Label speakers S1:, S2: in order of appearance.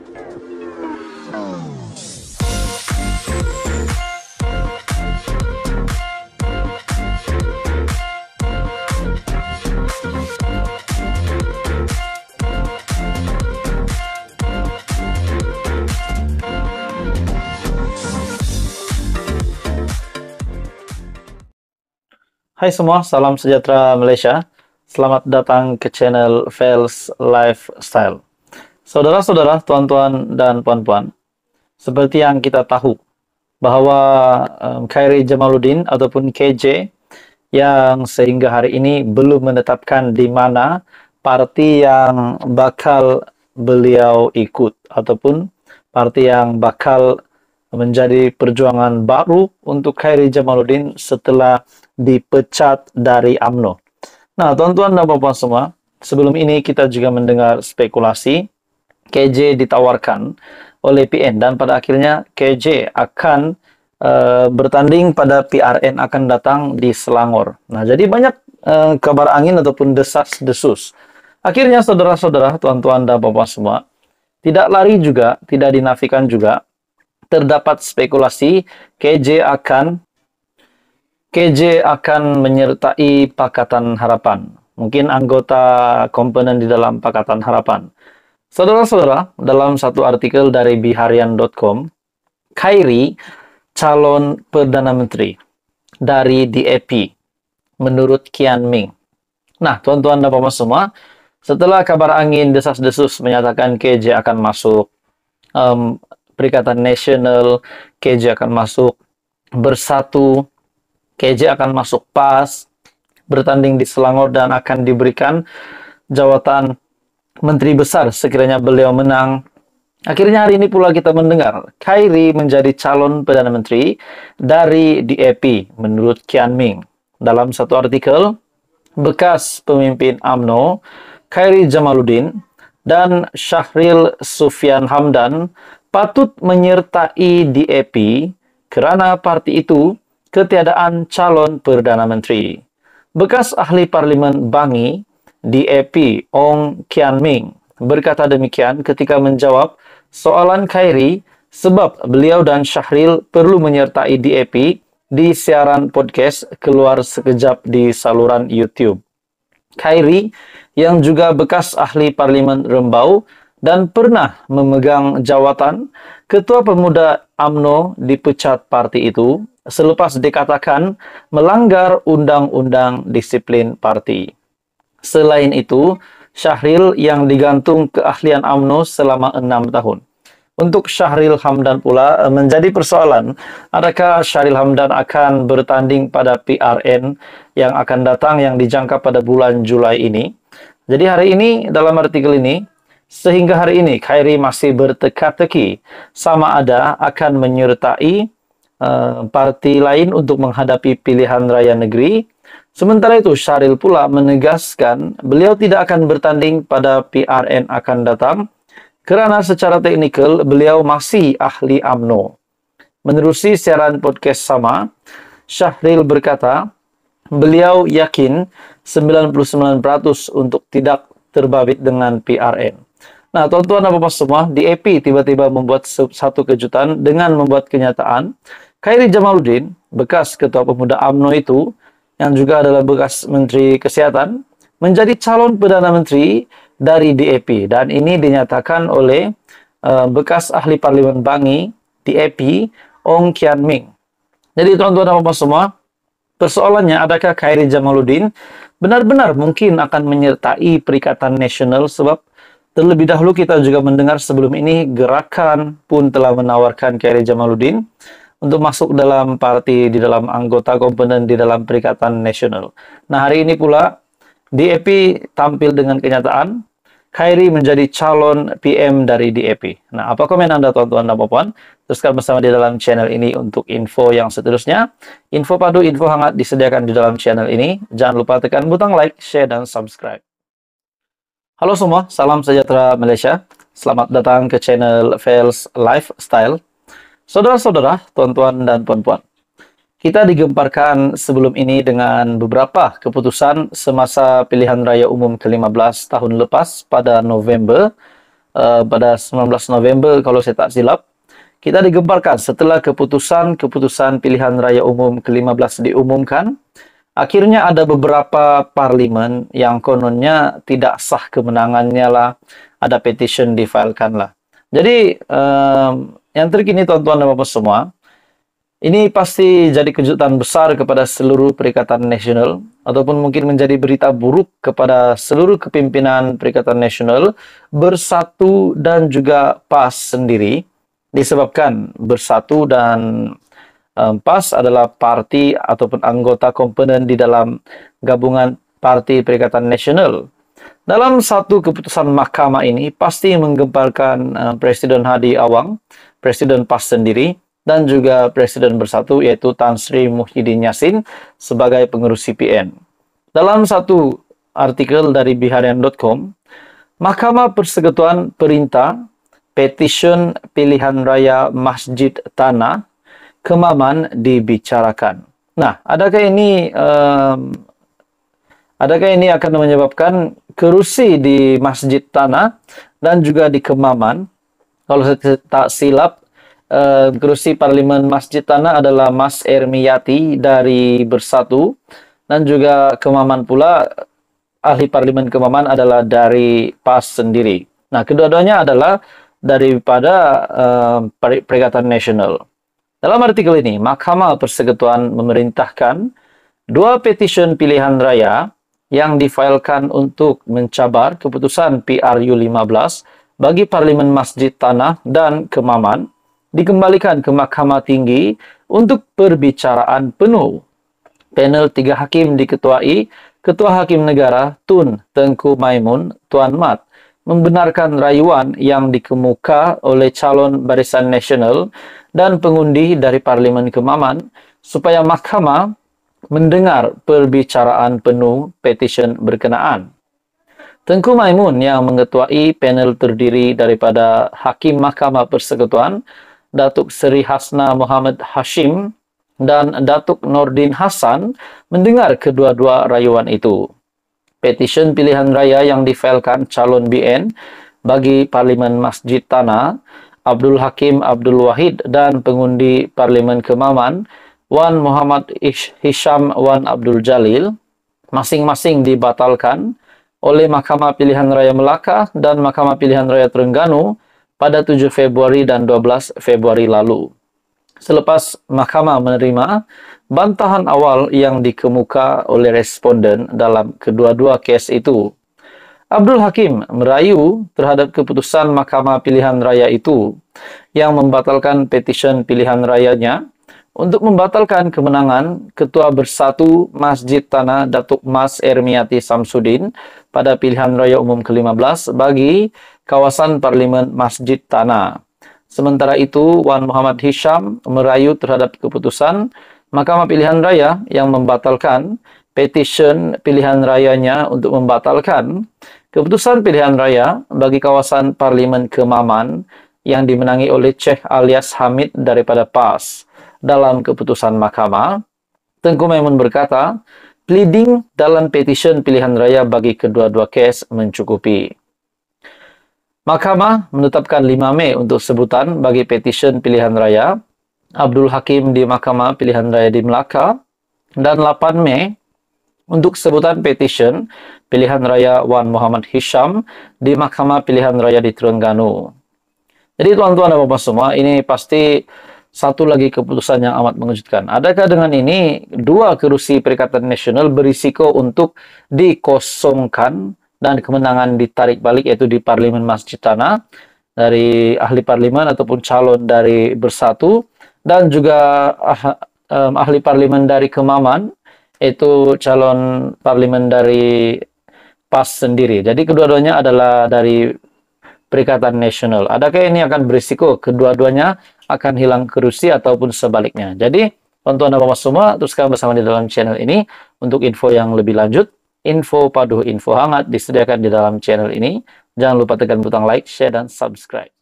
S1: Hai semua, salam sejahtera Malaysia. Selamat datang ke channel Fels Lifestyle. Saudara-saudara, tuan-tuan dan puan-puan, seperti yang kita tahu bahwa Khairy Jamaluddin ataupun KJ yang sehingga hari ini belum menetapkan di mana parti yang bakal beliau ikut ataupun parti yang bakal menjadi perjuangan baru untuk Khairy Jamaluddin setelah dipecat dari UMNO. Nah, tuan-tuan dan puan-puan semua, sebelum ini kita juga mendengar spekulasi KJ ditawarkan oleh PN dan pada akhirnya KJ akan bertanding pada PRN akan datang di Selangor. Nah, jadi banyak kabar angin ataupun desas-desus. Akhirnya saudara-saudara, tuan-tuan dan puan-puan semua, tidak lari juga, tidak dinafikan juga, terdapat spekulasi KJ akan menyertai Pakatan Harapan. Mungkin anggota komponen di dalam Pakatan Harapan. Saudara-saudara, dalam satu artikel dari biharian.com, Khairy calon Perdana Menteri dari DAP menurut Kian Ming. Nah, tuan-tuan dan puan-puan semua, setelah kabar angin desas-desus menyatakan KJ akan masuk Perikatan Nasional, KJ akan masuk Bersatu, KJ akan masuk PAS, bertanding di Selangor dan akan diberikan jawatan Menteri Besar sekiranya beliau menang. Akhirnya hari ini pula kita mendengar Khairy menjadi calon Perdana Menteri dari DAP menurut Kian Ming. Dalam satu artikel, bekas pemimpin UMNO Khairy Jamaluddin dan Syahril Sufyan Hamdan patut menyertai DAP kerana parti itu ketiadaan calon Perdana Menteri. Bekas ahli Parlimen Bangi, DAP Ong Kian Ming, berkata demikian ketika menjawab soalan Khairy sebab beliau dan Syahril perlu menyertai DAP di siaran podcast keluar sekejap di saluran YouTube. Khairy, yang juga bekas ahli Parlimen Rembau dan pernah memegang jawatan Ketua Pemuda UMNO, dipecat parti itu selepas dikatakan melanggar Undang-Undang Disiplin Parti. Selain itu, Syahril yang digantung keahlian UMNO selama 6 tahun. Untuk Syahril Hamdan pula menjadi persoalan, adakah Syahril Hamdan akan bertanding pada PRN yang akan datang yang dijangka pada bulan Julai ini. Jadi hari ini dalam artikel ini, sehingga hari ini Khairy masih berteka-teki sama ada akan menyertai parti lain untuk menghadapi pilihan raya negeri. Sementara itu, Syahril pula menegaskan beliau tidak akan bertanding pada PRN akan datang kerana secara teknikal beliau masih ahli UMNO. Menerusi siaran podcast sama, Syahril berkata beliau yakin 99% untuk tidak terbabit dengan PRN. Nah, tuan-tuan dan puan-puan semua, DAP tiba-tiba membuat satu kejutan dengan membuat kenyataan Khairy Jamaluddin, bekas Ketua Pemuda UMNO itu, yang juga adalah bekas Menteri Kesihatan, menjadi calon Perdana Menteri dari DAP. Dan ini dinyatakan oleh bekas ahli Parlimen Bangi, DAP, Ong Kian Ming. Jadi tuan-tuan dan puan-puan semua, persoalannya adakah Khairy Jamaluddin benar-benar mungkin akan menyertai Perikatan Nasional, sebab terlebih dahulu kita juga mendengar sebelum ini gerakan pun telah menawarkan Khairy Jamaluddin untuk masuk dalam parti di dalam anggota komponen di dalam Perikatan Nasional. Nah, hari ini pula DAP tampil dengan kenyataan Khairy menjadi calon PM dari DAP. Nah, apa komen Anda tuan-tuan dan puan-puan? Teruskan bersama di dalam channel ini untuk info yang seterusnya. Info padu, info hangat disediakan di dalam channel ini. Jangan lupa tekan butang like, share, dan subscribe. Halo semua, salam sejahtera Malaysia. Selamat datang ke channel Fels Lifestyle. Saudara-saudara, tuan-tuan dan puan-puan, kita digemparkan sebelum ini dengan beberapa keputusan semasa pilihan raya umum ke-15 tahun lepas pada November, pada 19 November kalau saya tak silap. Kita digemparkan setelah keputusan pilihan raya umum ke-15 diumumkan. Akhirnya ada beberapa parlimen yang kononnya tidak sah kemenangannya lah. Ada petition difilekan lah. Jadi, yang terkini tuan-tuan dan bapak semua, ini pasti jadi kejutan besar kepada seluruh Perikatan Nasional, ataupun mungkin menjadi berita buruk kepada seluruh kepimpinan Perikatan Nasional, Bersatu dan juga PAS sendiri, disebabkan Bersatu dan PAS adalah parti ataupun anggota komponen di dalam gabungan Parti Perikatan Nasional. Dalam satu keputusan mahkamah ini pasti menggemparkan Presiden Hadi Awang, Presiden PAS sendiri, dan juga Presiden Bersatu yaitu Tan Sri Muhyiddin Yassin sebagai pengurus CPN. Dalam satu artikel dari biharian.com, Mahkamah Persekutuan perintah petition pilihan raya Masjid Tanah Kemaman dibicarakan. Nah, adakah ini akan menyebabkan kerusi di Masjid Tanah dan juga di Kemaman? Kalau saya tak silap, kerusi Parlimen Masjid Tanah adalah Mas Ermiyati dari Bersatu, dan juga Kemaman pula, ahli Parlimen Kemaman adalah dari PAS sendiri. Nah, kedua-duanya adalah daripada Perikatan Nasional. Dalam artikel ini, Mahkamah Persekutuan memerintahkan dua petition pilihan raya yang difailkan untuk mencabar keputusan PRU 15 bagi Parlimen Masjid Tanah dan Kemaman dikembalikan ke Mahkamah Tinggi untuk perbicaraan penuh. Panel 3 hakim diketuai Ketua Hakim Negara Tun Tengku Maimun, Tuan Mat, membenarkan rayuan yang dikemuka oleh calon Barisan Nasional dan pengundi dari Parlimen Kemaman supaya Mahkamah mendengar perbicaraan penuh petisyen berkenaan. Tengku Maimun yang mengetuai panel terdiri daripada Hakim Mahkamah Persekutuan Datuk Seri Hasna Muhammad Hashim dan Datuk Nordin Hassan mendengar kedua-dua rayuan itu. Petisyen pilihan raya yang difailkan calon BN bagi Parlimen Masjid Tanah, Abdul Hakim Abdul Wahid dan pengundi Parlimen Kemaman, Wan Muhammad Hisham Wan Abdul Jalil, masing-masing dibatalkan oleh Mahkamah Pilihan Raya Melaka dan Mahkamah Pilihan Raya Terengganu pada 7 Februari dan 12 Februari lalu. Selepas Mahkamah menerima bantahan awal yang dikemuka oleh responden dalam kedua-dua kes itu, Abdul Hakim merayu terhadap keputusan Mahkamah Pilihan Raya itu yang membatalkan petisyen pilihan rayanya untuk membatalkan kemenangan Ketua Bersatu Masjid Tanah Datuk Mas Ermiyati Samsudin pada pilihan raya umum ke-15 bagi kawasan Parlimen Masjid Tanah. Sementara itu, Wan Muhammad Hisham merayu terhadap keputusan Mahkamah Pilihan Raya yang membatalkan petisyen pilihan rayanya untuk membatalkan keputusan pilihan raya bagi kawasan Parlimen Kemaman yang dimenangi oleh Sheikh alias Hamid daripada PAS. Dalam keputusan mahkamah, Tengku Maimun berkata, pleading dalam petisyen pilihan raya bagi kedua-dua kes mencukupi. Mahkamah menetapkan 5 Mei untuk sebutan bagi petisyen pilihan raya Abdul Hakim di Mahkamah Pilihan Raya di Melaka dan 8 Mei untuk sebutan petisyen pilihan raya Wan Muhammad Hisham di Mahkamah Pilihan Raya di Terengganu. Jadi tuan-tuan dan bapak semua, ini pasti satu lagi keputusan yang amat mengejutkan. Adakah dengan ini dua kerusi Perikatan Nasional berisiko untuk dikosongkan dan kemenangan ditarik balik, yaitu di Parlimen Masjid Tanah dari ahli parlimen ataupun calon dari Bersatu, dan juga ahli parlimen dari Kemaman, yaitu calon parlimen dari PAS sendiri. Jadi kedua-duanya adalah dari Perikatan Nasional. Adakah ini akan berisiko kedua-duanya akan hilang kerusi ataupun sebaliknya? Jadi, tuan-tuan dan bapak semua, teruskan bersama di dalam channel ini untuk info yang lebih lanjut. Info paduh, info hangat disediakan di dalam channel ini. Jangan lupa tekan butang like, share, dan subscribe.